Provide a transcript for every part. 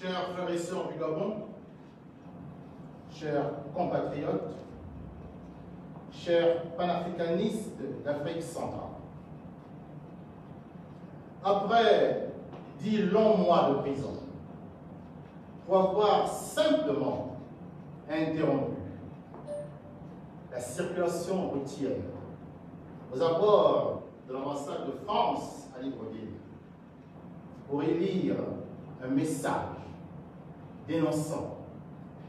chers frères et sœurs du Gabon, chers compatriotes, chers panafricanistes d'Afrique centrale. Après 10 longs mois de prison, pour avoir simplement interrompu la circulation routière aux abords de l'ambassade de France à Libreville, pour y lire un message dénonçant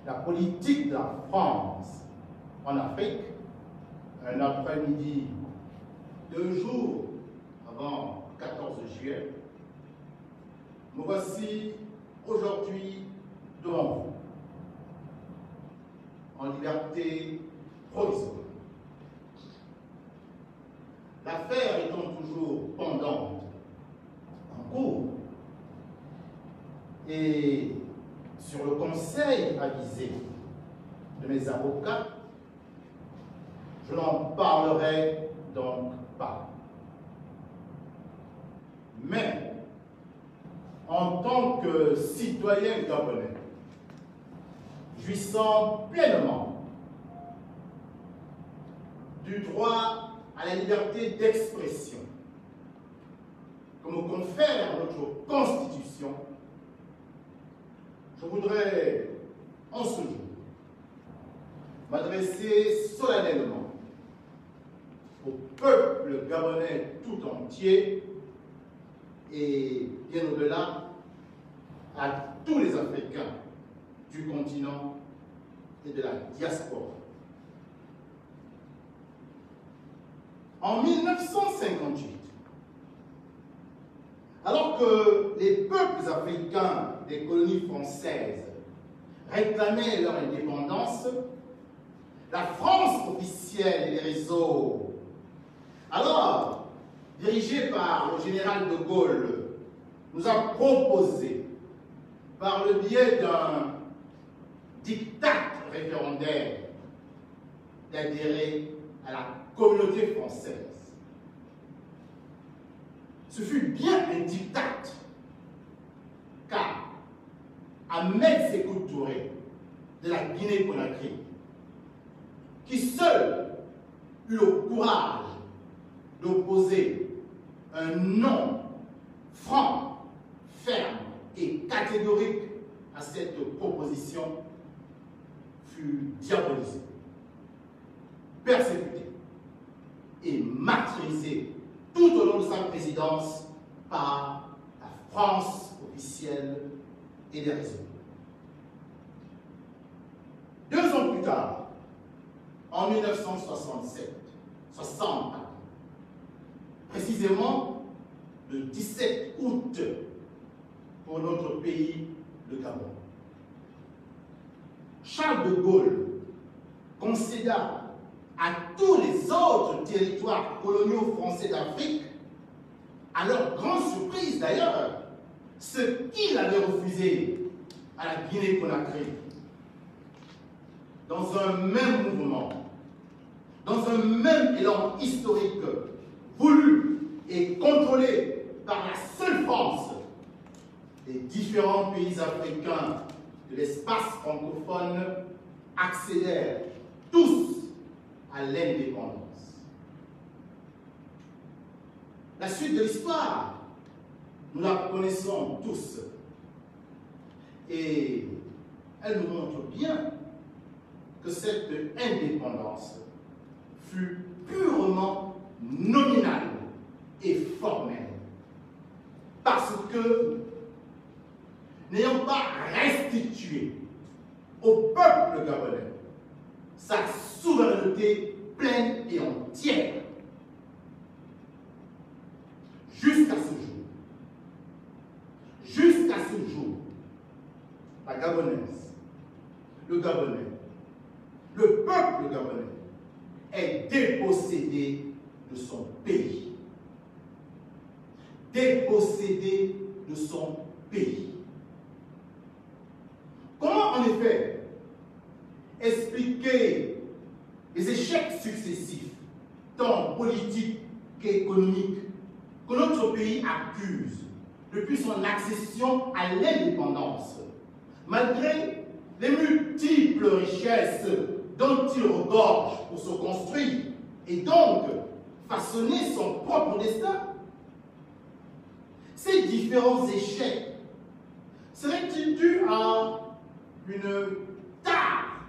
la politique de la France en Afrique, un après-midi, 2 jours avant le 14 juillet, me voici aujourd'hui devant vous, en liberté provisoire. L'affaire étant toujours pendante, en cours, et sur le conseil avisé de mes avocats, je n'en parlerai donc pas. Mais, en tant que citoyen gabonais, jouissant pleinement du droit à la liberté d'expression que me confère notre Constitution, je voudrais, en ce jour, m'adresser solennellement au peuple gabonais tout entier et, bien au-delà, à tous les Africains du continent et de la diaspora. En 1958, alors que les peuples africains des colonies françaises réclamaient leur indépendance, la France officielle et les réseaux, alors dirigés par le général de Gaulle, nous a proposé, par le biais d'un diktat référendaire, d'adhérer à la communauté française. Ce fut bien un diktat, car Ahmed Sékou Touré de la Guinée-Conakry, qui seul eut le courage d'opposer un non franc, ferme et catégorique à cette proposition, fut diabolisé, persécuté et martyrisé tout au long de sa présidence par la France officielle et les réseaux. 2 ans plus tard, en 1960, précisément le 17 août pour notre pays, le Gabon, Charles de Gaulle concéda à tous les autres territoires coloniaux français d'Afrique, à leur grande surprise d'ailleurs, ce qu'il avait refusé à la Guinée-Conakry. Dans un même mouvement, dans un même élan historique, voulu et contrôlé par la seule France, les différents pays africains de l'espace francophone accédèrent tous à l'indépendance. La suite de l'histoire, nous la connaissons tous. Et elle nous montre bien que cette indépendance fut purement nominale et formelle. Parce que, n'ayant pas restitué au peuple gabonais sa souveraineté pleine et entière, jusqu'à ce jour, la Gabonaise, le Gabonais, le peuple gabonais est dépossédé de son pays. Dépossédé de son pays. Comment en effet expliquer les échecs successifs, tant politiques qu'économiques, que notre pays accuse depuis son accession à l'indépendance malgré les multiples richesses dont il regorge pour se construire et donc façonner son propre destin. Ces différents échecs seraient-ils dus à une tare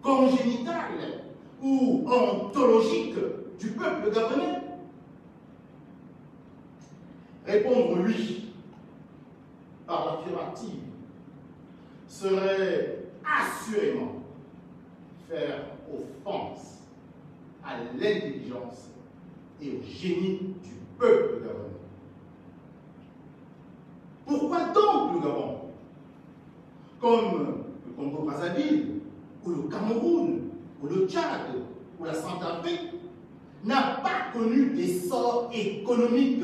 congénitale ou ontologique du peuple gabonais? Répondre oui par l'affirmative serait assurément faire offense à l'intelligence et au génie du peuple gabonais. Pourquoi donc le Gabon, comme le Congo-Brazzaville, ou le Cameroun, ou le Tchad, ou la Centrafrique, n'a pas connu d'essor économique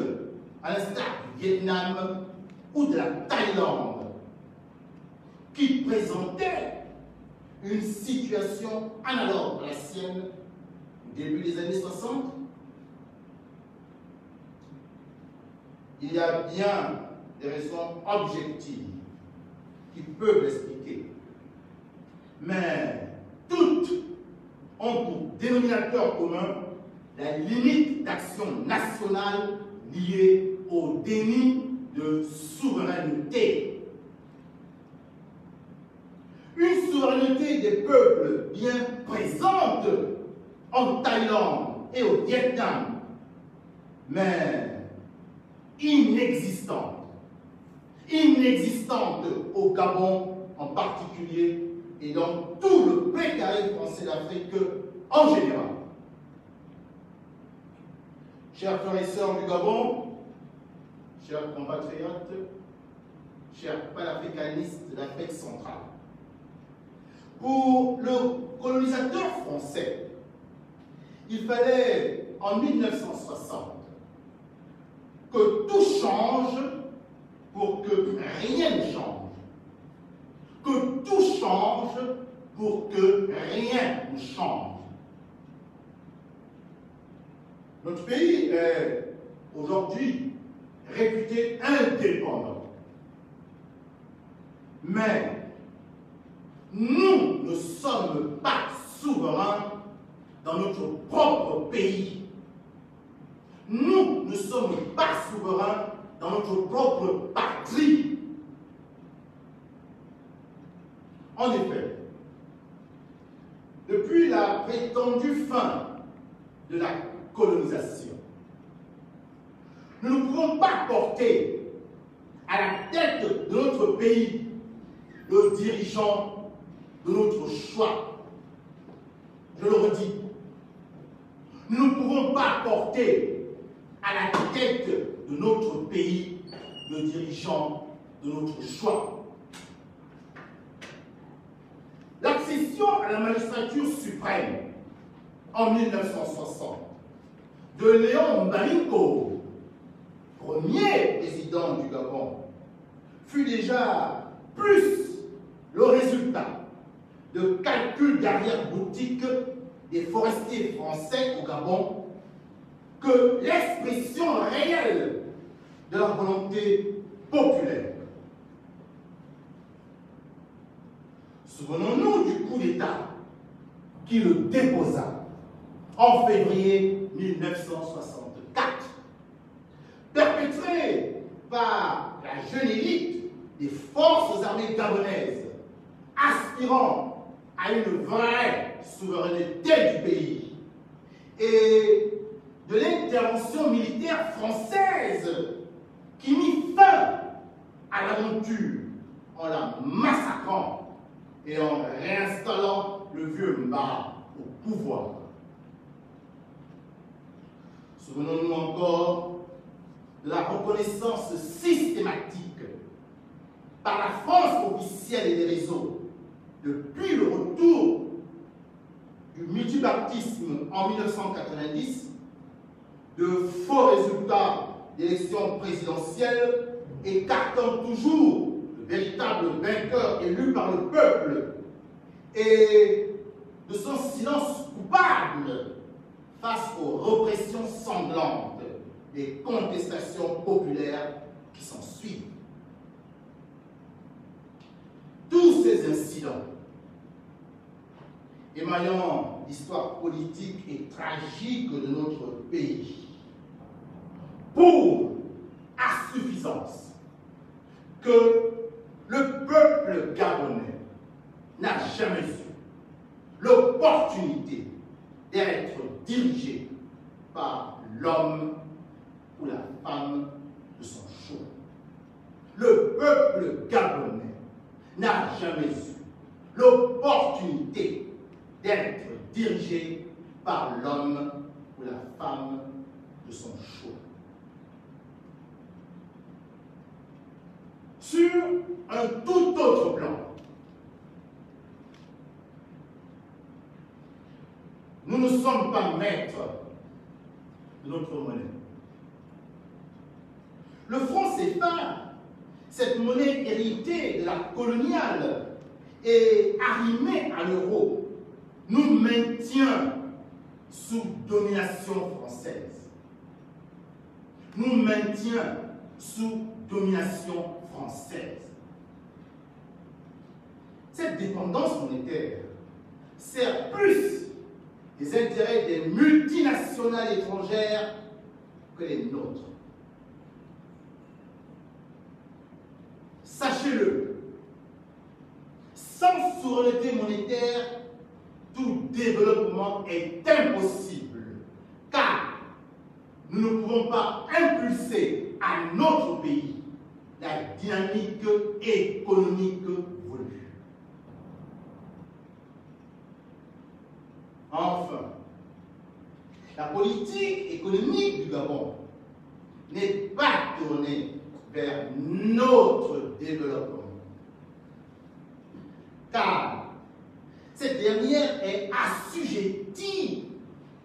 à l'instar du Vietnam ou de la Thaïlande, qui présentaient une situation analogue à la sienne au début des années 60? Il y a bien des raisons objectives qui peuvent l'expliquer, mais toutes ont pour dénominateur commun la limite d'action nationale liée au déni de souveraineté. Une souveraineté des peuples bien présente en Thaïlande et au Vietnam, mais inexistante au Gabon en particulier et dans tout le précaré français d'Afrique en général. Chers frères et sœurs du Gabon, chers compatriotes, chers panafricanistes d'Afrique centrale, pour le colonisateur français, il fallait en 1960 que tout change pour que rien ne change. Que tout change pour que rien ne change. Notre pays est aujourd'hui réputé indépendant. Mais nous ne sommes pas souverains dans notre propre pays. Nous ne sommes pas souverains dans notre propre patrie. En effet, depuis la prétendue fin de la colonisation, nous ne pouvons pas porter à la tête de notre pays le dirigeant de notre choix. Je le redis, nous ne pouvons pas porter à la tête de notre pays le dirigeant de notre choix. L'accession à la magistrature suprême en 1960 de Léon Mbalinko, premier président du Gabon, fut déjà plus le résultat de calculs d'arrière-boutique des forestiers français au Gabon que l'expression réelle de la volonté populaire. Souvenons-nous du coup d'État qui le déposa en février 1964, perpétré par la jeune élite des forces armées gabonaises, aspirant à une vraie souveraineté du pays, et de l'intervention militaire française qui mit fin à l'aventure en la massacrant et en réinstallant le vieux Mba au pouvoir. Souvenons-nous encore de la reconnaissance systématique par la France officielle et des réseaux depuis le retour du multipartisme en 1990, de faux résultats d'élections présidentielles écartant toujours le véritable vainqueur élu par le peuple et de son silence coupable face aux répressions sanglantes des contestations populaires qui s'en suivent. Tout ces incidents émaillant l'histoire politique et tragique de notre pays prouvent à suffisance que le peuple gabonais n'a jamais eu l'opportunité d'être dirigé par l'homme ou la femme de son choix. Le peuple gabonais n'a jamais eu l'opportunité d'être dirigé par l'homme ou la femme de son choix. Sur un tout autre plan, nous ne sommes pas maîtres de notre monnaie. Le franc CFA, cette monnaie héritée de la coloniale et arrimée à l'euro, nous maintient sous domination française. Nous maintient sous domination française. Cette dépendance monétaire sert plus les intérêts des multinationales étrangères que les nôtres. Sachez-le, sans souveraineté monétaire, tout développement est impossible, car nous ne pouvons pas impulser à notre pays la dynamique économique voulue. Enfin, la politique économique du Gabon n'est pas tournée vers notre développement, car cette dernière est assujettie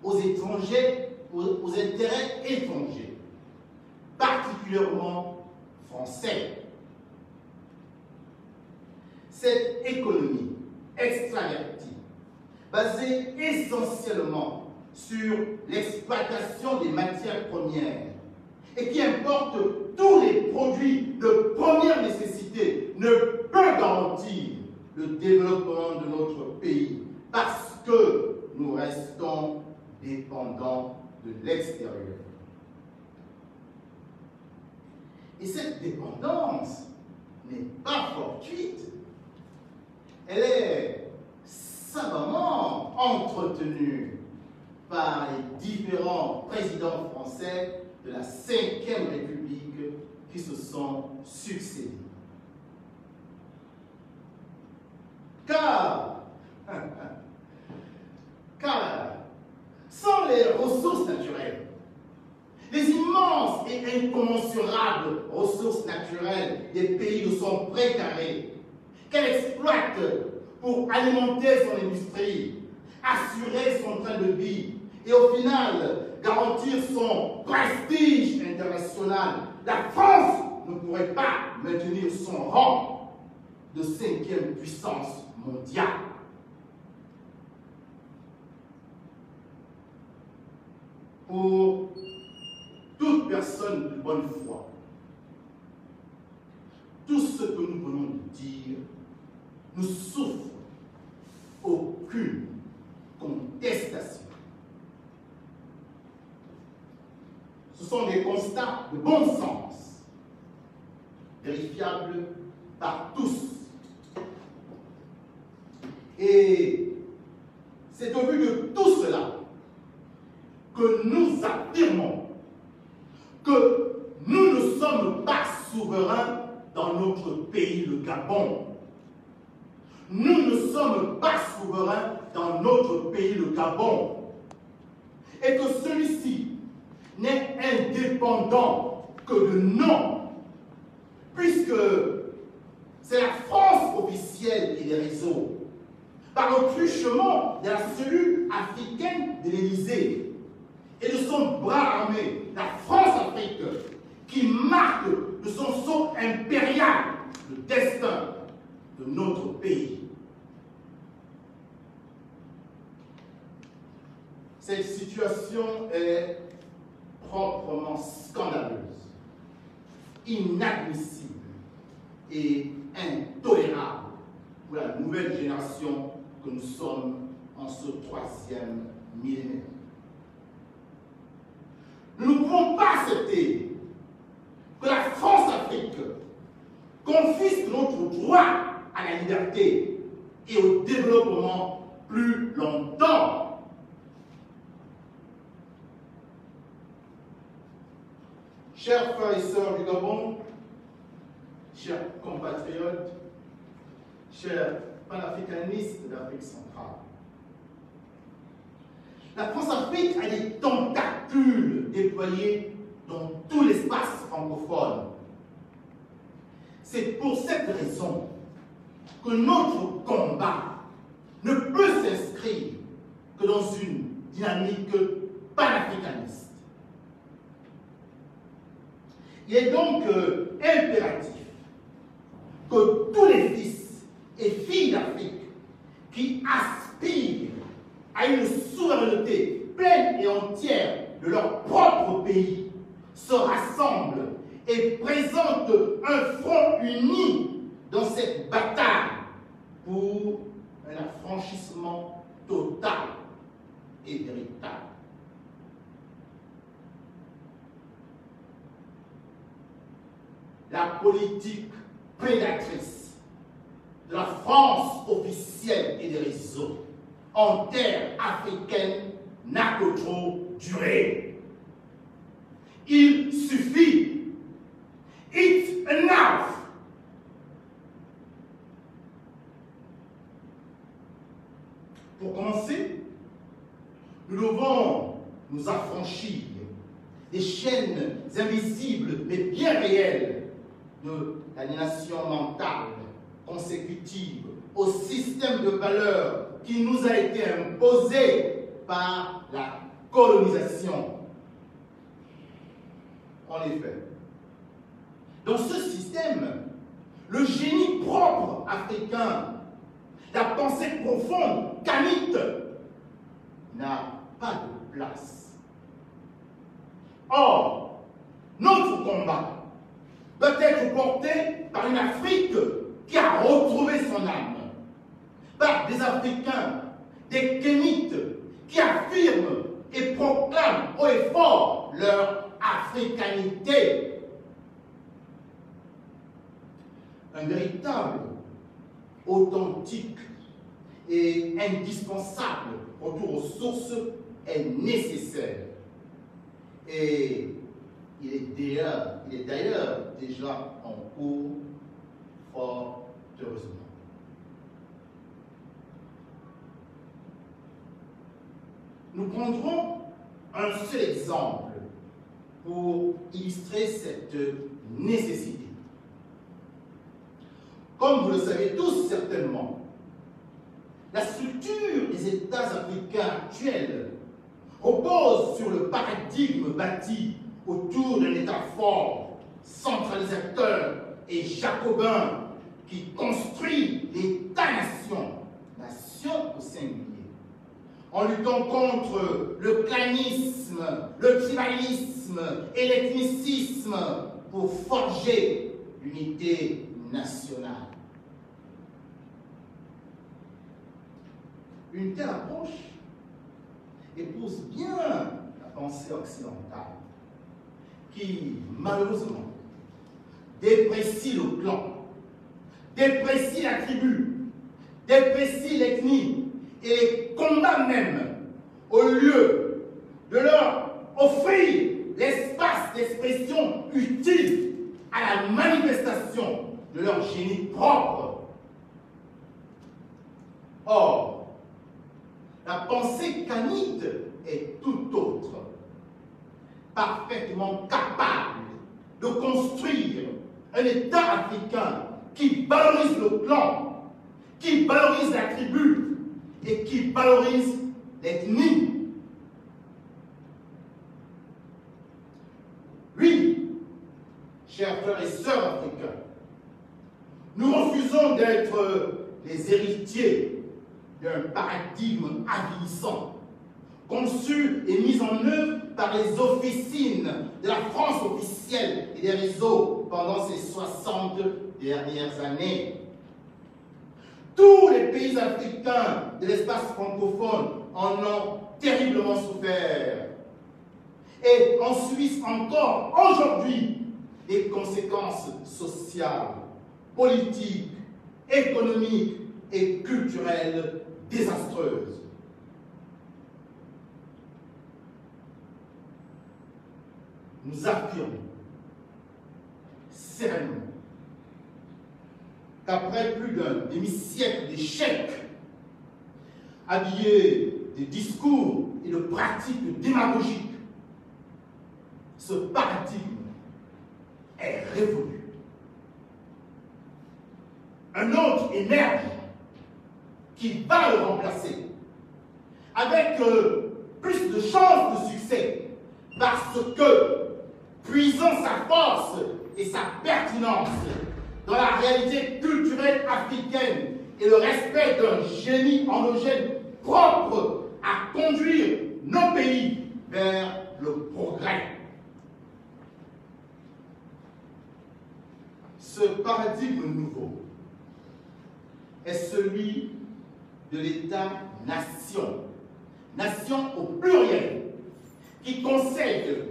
aux étrangers, aux intérêts étrangers, particulièrement français. Cette économie extravertie, basée essentiellement sur l'exploitation des matières premières et qui importe tous les produits de première nécessité, ne peut garantir le développement de notre pays parce que nous restons dépendants de l'extérieur. Et cette dépendance n'est pas fortuite. Elle est savamment entretenue par les différents présidents français de la Ve République qui se sont succédés. Car sans les ressources naturelles, les immenses et incommensurables ressources naturelles des pays de son précaré, qu'elle exploite pour alimenter son industrie, assurer son train de vie et au final garantir son prestige international, la France ne pourrait pas maintenir son rang de 5e puissance mondiale. Pour toute personne de bonne foi, tout ce que nous venons de dire ne souffre aucune contestation. Ce sont des constats de bon sens, vérifiables par tous. Et c'est au vu de tout cela que nous affirmons que nous ne sommes pas souverains dans notre pays, le Gabon. Nous ne sommes pas souverains dans notre pays, le Gabon. Et que celui-ci n'est indépendant que de nom, puisque c'est la France officielle qui les réseaux, par le truchement de la cellule africaine de l'Élysée et de son bras armé, la France-Afrique, qui marque de son sceau impérial le destin de notre pays. Cette situation est proprement scandaleuse, inadmissible et intolérable pour la nouvelle génération que nous sommes en ce 3e millénaire. Nous ne pouvons pas accepter que la France-Afrique confisque notre droit à la liberté et au développement plus longtemps. Chers frères et sœurs du Gabon, chers compatriotes, chers panafricanistes d'Afrique centrale, la France-Afrique a des tentacules déployés dans tout l'espace francophone. C'est pour cette raison que notre combat ne peut s'inscrire que dans une dynamique panafricaniste. Il est donc impératif que tous les fils et filles d'Afrique qui aspirent à une souveraineté pleine et entière de leur propre pays se rassemblent et présentent un front uni dans cette bataille pour un affranchissement total et véritable. La politique prédatrice de la France officielle et des réseaux en terre africaine n'a que trop duré. Il suffit. It's enough. Pour commencer, nous devons nous affranchir des chaînes invisibles mais bien réelles de l'aliénation mentale consécutive au système de valeurs qui nous a été imposé par la colonisation. En effet, dans ce système, le génie propre africain, la pensée profonde kanite, n'a pas de place. Or, notre combat doit être porté par une Afrique qui a retrouvé son âme, par des Africains, des Kénites, qui affirment et proclament haut et fort leur africanité. Un véritable, authentique et indispensable retour aux sources est nécessaire. Et il est d'ailleurs déjà en cours, fort heureusement. Nous prendrons un seul exemple pour illustrer cette nécessité. Comme vous le savez tous certainement, la structure des États africains actuels repose sur le paradigme bâti autour d'un État fort, centralisateur et jacobin qui construit l'État-nation, nation au singulier, en luttant contre le clanisme, le tribalisme et l'ethnicisme pour forger l'unité nationale. Une telle approche épouse bien la pensée occidentale qui, malheureusement, déprécie le clan, déprécie la tribu, déprécie l'ethnie et les combat même, au lieu de leur offrir l'espace d'expression utile à la manifestation de leur génie propre. Or, la pensée kanite est tout autre, parfaitement capable de construire un État africain qui valorise le clan, qui valorise la tribu et qui valorise l'ethnie. Oui, chers frères et sœurs africains, nous refusons d'être les héritiers d'un paradigme avilissant, conçu et mis en œuvre par les officines de la France officielle et des réseaux pendant ces 60 dernières années. Tous les pays africains de l'espace francophone en ont terriblement souffert. Et en Suisse encore, aujourd'hui, des conséquences sociales, politiques, économiques et culturelles désastreuses. Nous affirmons sereinement qu'après plus d'un demi-siècle d'échecs, habillés de discours et de pratiques démagogiques, ce paradigme est révolu. Un autre émerge qui va le remplacer avec plus de chances de succès parce que, puisant sa force et sa pertinence dans la réalité culturelle africaine et le respect d'un génie endogène propre à conduire nos pays vers le progrès. Ce paradigme nouveau est celui de l'État-nation, nation au pluriel, qui concède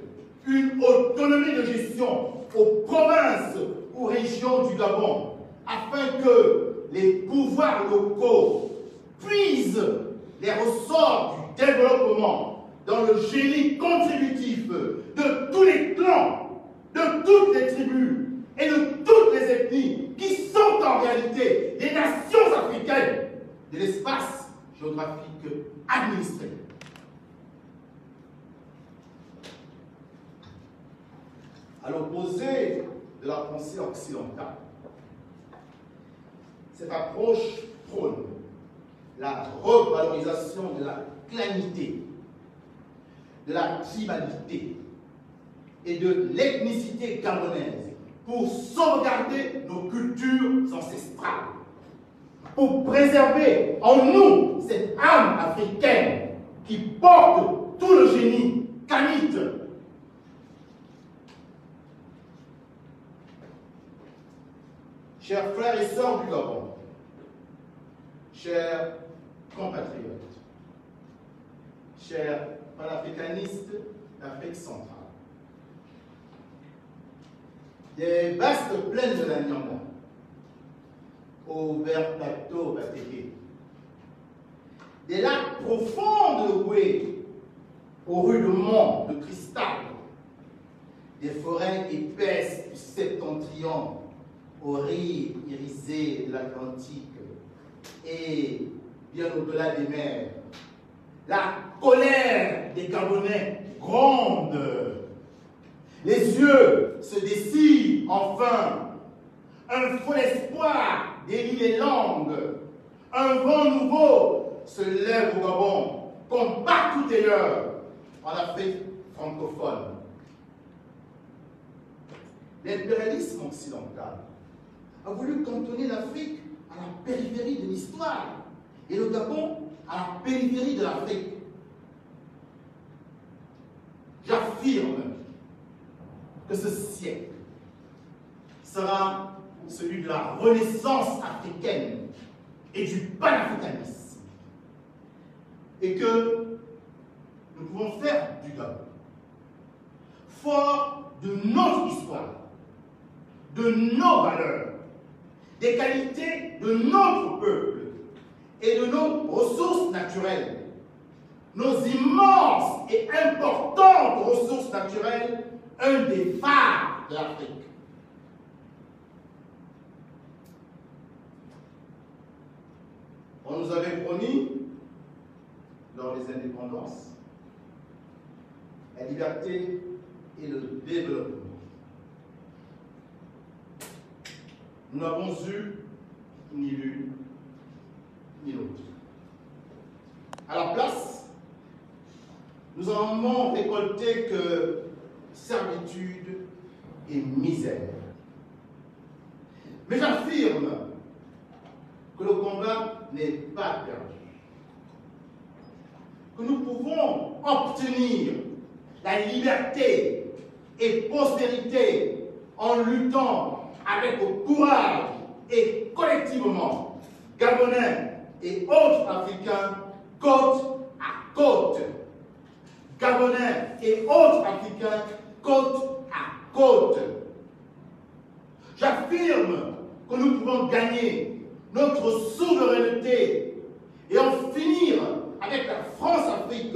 une autonomie de gestion aux provinces ou régions du Gabon, afin que les pouvoirs locaux puisent les ressorts du développement dans le génie contributif de tous les clans, de toutes les tribus et de toutes les ethnies qui sont en réalité des nations africaines de l'espace géographique administré. À l'opposé de la pensée occidentale, cette approche prône la revalorisation de la clanité, de la tribalité et de l'ethnicité gabonaise pour sauvegarder nos cultures ancestrales, pour préserver en nous cette âme africaine qui porte tout le génie kamite. Chers frères et sœurs du Gabon, chers compatriotes, chers panafricanistes d'Afrique centrale, des vastes plaines de la Nyanga au vert plateau Batéké, des lacs profonds de l'Oué aux rudements de cristal, des forêts épaisses du septentrion aux rives irisées de l'Atlantique et bien au-delà des mers. La colère des Gabonais gronde. Les yeux se dessillent enfin. Un faux espoir délie les langues. Un vent nouveau se lève au Gabon, comme partout ailleurs en Afrique francophone. L'impérialisme occidental a voulu cantonner l'Afrique à la périphérie de l'histoire et le Gabon à la périphérie de l'Afrique. J'affirme que ce siècle sera celui de la renaissance africaine et du panafricanisme, et que nous pouvons faire du Gabon, fort de notre histoire, de nos valeurs, des qualités de notre peuple et de nos ressources naturelles, nos immenses et importantes ressources naturelles, un des phares de l'Afrique. On nous avait promis, lors des indépendances, la liberté et le développement. Nous n'avons eu ni l'une ni l'autre. À la place, nous n'avons récolté que servitude et misère. Mais j'affirme que le combat n'est pas perdu. Que nous pouvons obtenir la liberté et prospérité en luttant avec courage et collectivement, Gabonais et autres Africains côte à côte. Gabonais et autres Africains côte à côte. J'affirme que nous pouvons gagner notre souveraineté et en finir avec la France-Afrique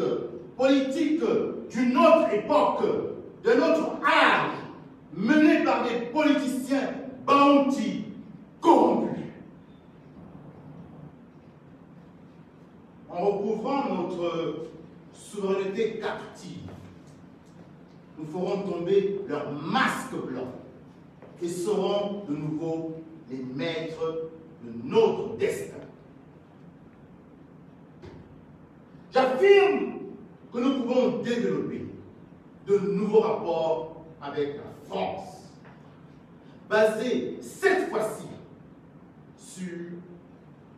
politique d'une autre époque, de notre âge, menée par des politiciens bounty corrompus. En recouvrant notre souveraineté captive, nous ferons tomber leur masque blanc et serons de nouveau les maîtres de notre destin. J'affirme que nous pouvons développer de nouveaux rapports avec la France, basés cette fois-ci sur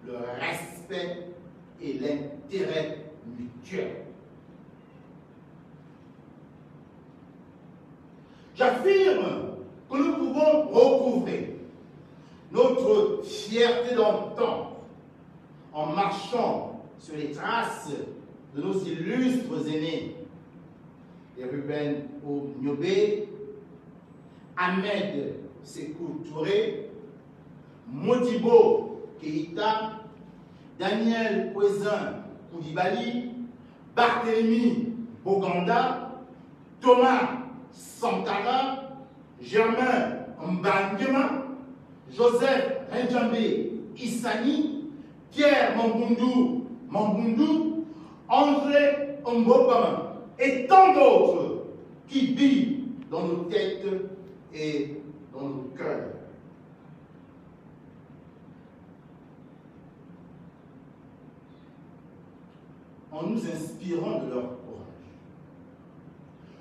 le respect et l'intérêt mutuel. J'affirme que nous pouvons recouvrer notre fierté d'antan en marchant sur les traces de nos illustres aînés, les Ruben Onyobé, Ahmed Sékou Touré, Modibo Keïta, Daniel Ouezin Koulibaly, Barthélemy Boganda, Thomas Sankara, Germain Mbangema, Joseph Ndjambe Issani, Pierre Mambundu, André Mbopama et tant d'autres qui vivent dans nos têtes et dans nos cœurs. En nous inspirant de leur courage,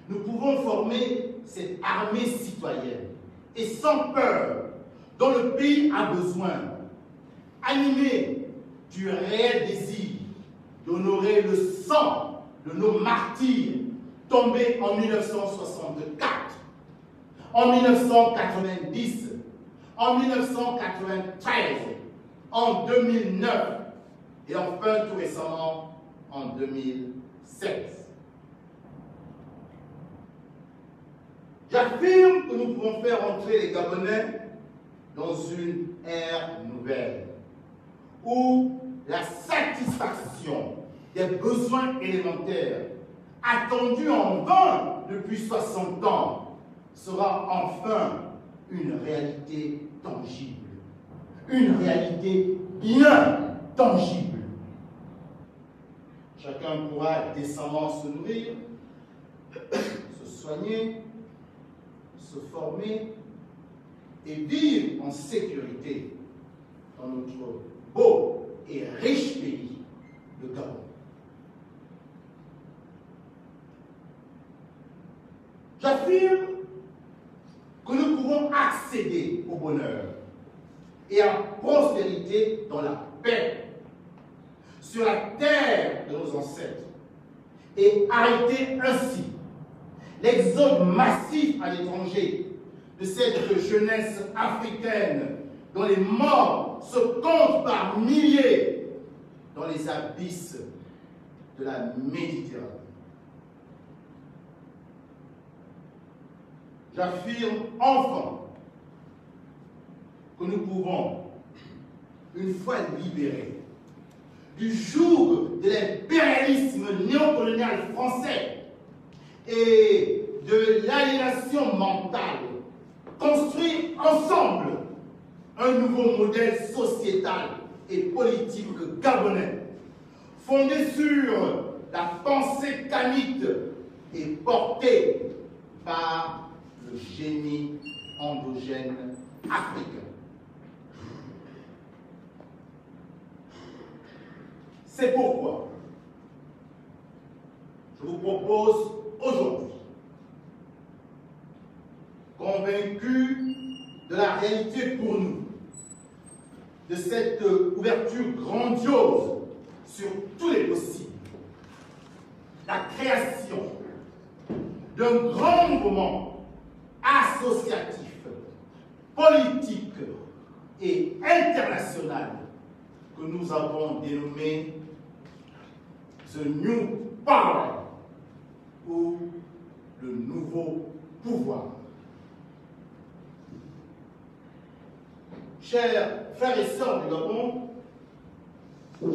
nous pouvons former cette armée citoyenne et sans peur dont le pays a besoin, animée du réel désir d'honorer le sang de nos martyrs tombés en 1964, en 1990, en 1993, en 2009 et enfin tout récemment en 2016. J'affirme que nous pouvons faire entrer les Gabonais dans une ère nouvelle, où la satisfaction des besoins élémentaires, attendus en vain depuis 60 ans, sera enfin une réalité tangible, une réalité bien tangible. Chacun pourra décemment se nourrir, se soigner, se former et vivre en sécurité dans notre beau et riche pays, le Gabon. J'affirme que nous pouvons accéder au bonheur et à la prospérité dans la paix sur la terre de nos ancêtres et arrêter ainsi l'exode massif à l'étranger de cette jeunesse africaine dont les morts se comptent par milliers dans les abysses de la Méditerranée. J'affirme enfin que nous pouvons, une fois libérés du joug de l'impérialisme néocolonial français et de l'aliénation mentale, construire ensemble un nouveau modèle sociétal et politique gabonais, fondé sur la pensée kamite et porté par le génie endogène africain. C'est pourquoi je vous propose aujourd'hui, convaincu de la réalité pour nous, de cette ouverture grandiose sur tous les possibles, la création d'un grand mouvement associatif, politique et international que nous avons dénommé The New Power ou le nouveau pouvoir. Chers frères et sœurs du Gabon,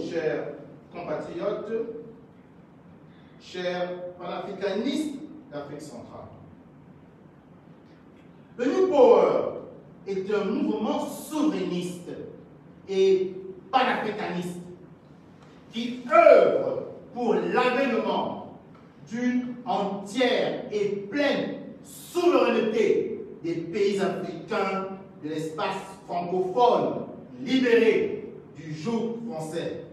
chers compatriotes, chers panafricanistes d'Afrique centrale, le New Power est un mouvement souverainiste et panafricaniste qui œuvre pour l'avènement d'une entière et pleine souveraineté des pays africains de l'espace francophone libéré du joug français,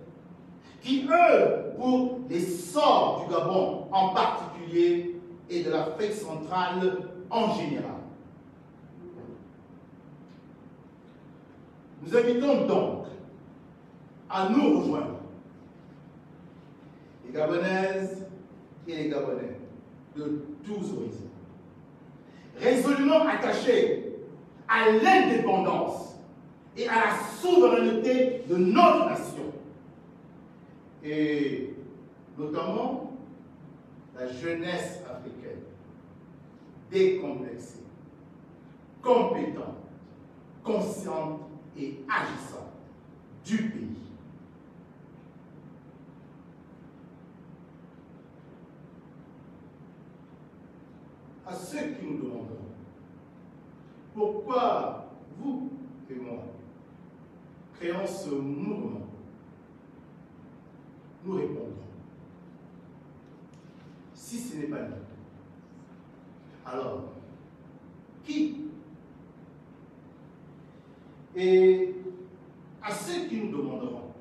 qui œuvre pour l'essor du Gabon en particulier et de l'Afrique centrale en général. Nous invitons donc à nous rejoindre, les Gabonaises et les Gabonais de tous horizons, résolument attachés à l'indépendance et à la souveraineté de notre nation, et notamment la jeunesse africaine, décomplexée, compétente, consciente et agissante du pays. À ceux qui nous demanderont pourquoi vous et moi créons ce mouvement, nous répondrons: si ce n'est pas nous, alors qui? Et à ceux qui nous demanderont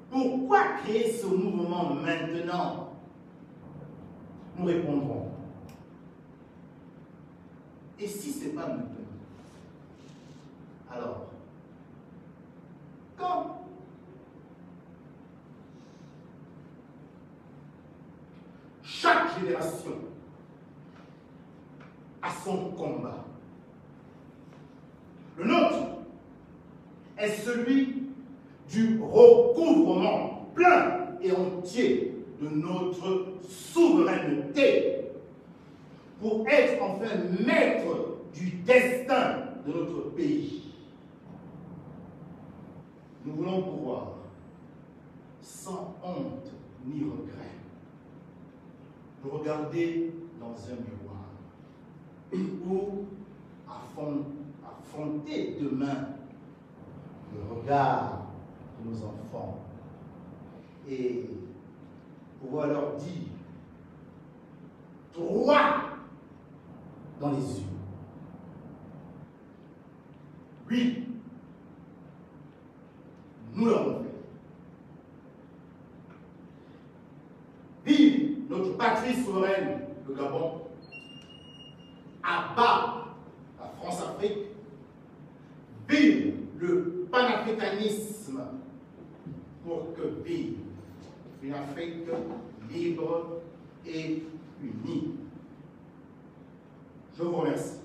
pourquoi créer ce mouvement maintenant, nous répondrons: et si ce n'est pas maintenant, alors quand? Chaque génération a son combat. Le nôtre est celui du recouvrement plein et entier de notre souveraineté pour être enfin maître du destin de notre pays. Nous voulons pouvoir, sans honte ni regret, nous regarder dans un miroir ou affronter demain le regard de nos enfants et pouvoir leur dire droit dans les yeux: oui, nous l'avons fait. Vive notre patrie souveraine, le Gabon. À bas la France-Afrique. Vive le panafricanisme pour que vive une Afrique libre et unie. Je vous remercie.